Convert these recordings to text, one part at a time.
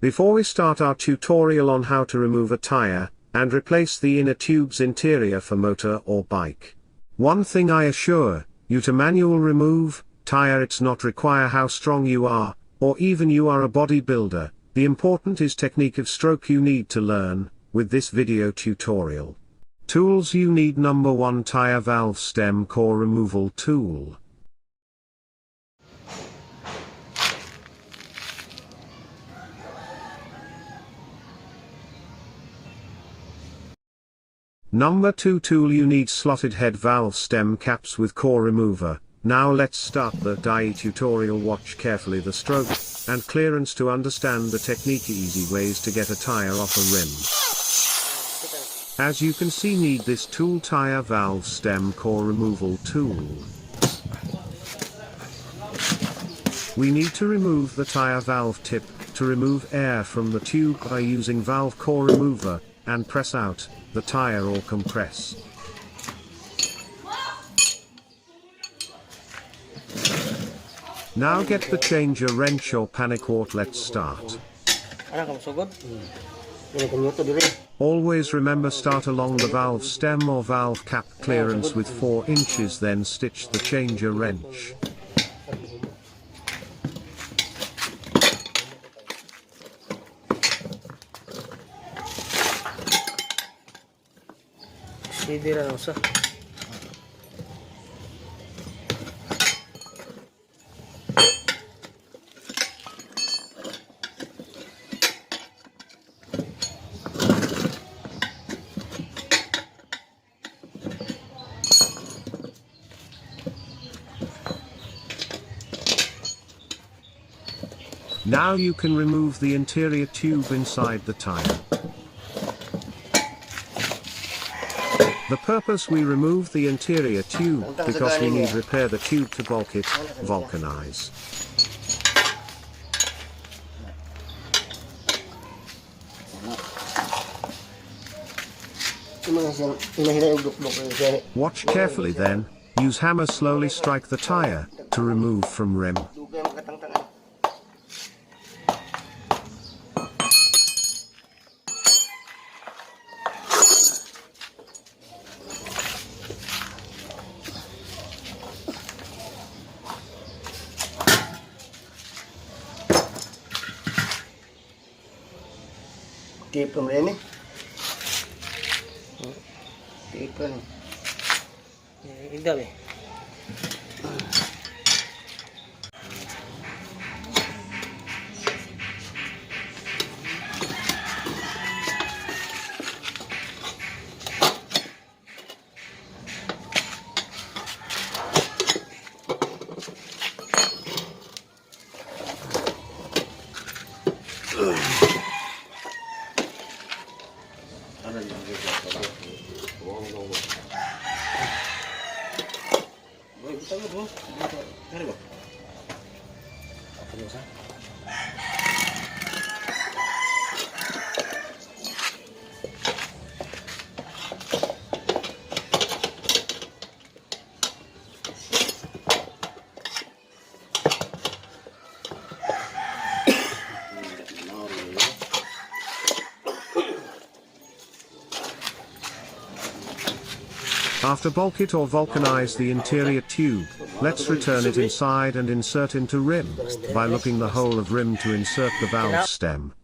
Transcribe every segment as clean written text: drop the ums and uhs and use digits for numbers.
Before we start our tutorial on how to remove a tire, and replace the inner tube's interior for motor or bike. One thing I assure you to manual remove, tire it's not require how strong you are, or even you are a bodybuilder, the important is technique of stroke you need to learn, with this video tutorial. Tools you need: number 1, tire valve stem core removal tool. Number 2 tool you need: slotted head valve stem caps with core remover. Now let's start the DIE tutorial. Watch carefully the stroke and clearance to understand the technique. Easy ways to get a tire off a rim. As you can see, need this tool, tire valve stem core removal tool. We need to remove the tire valve tip. To remove air from the tube by using valve core remover, and press out the tire or compress. Now get the changer wrench or panicord. Let's start. Always remember, start along the valve stem or valve cap clearance with 4 inches, then stitch the changer wrench. Now you can remove the interior tube inside the tire. The purpose we remove the interior tube, because we need repair the tube to bulk it, vulcanize. Watch carefully then, use hammer slowly strike the tire, to remove from rim. Tip from ini. Tip kan. Igda be. After bulk it or vulcanize the interior tube, let's return it inside and insert into rim, by looking the hole of rim to insert the valve stem.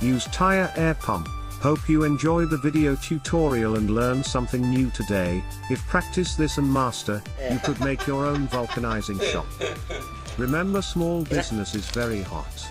Use tire air pump. Hope you enjoy the video tutorial and learn something new today. If practice this and master, you could make your own vulcanizing shop. Remember, small business is very hot.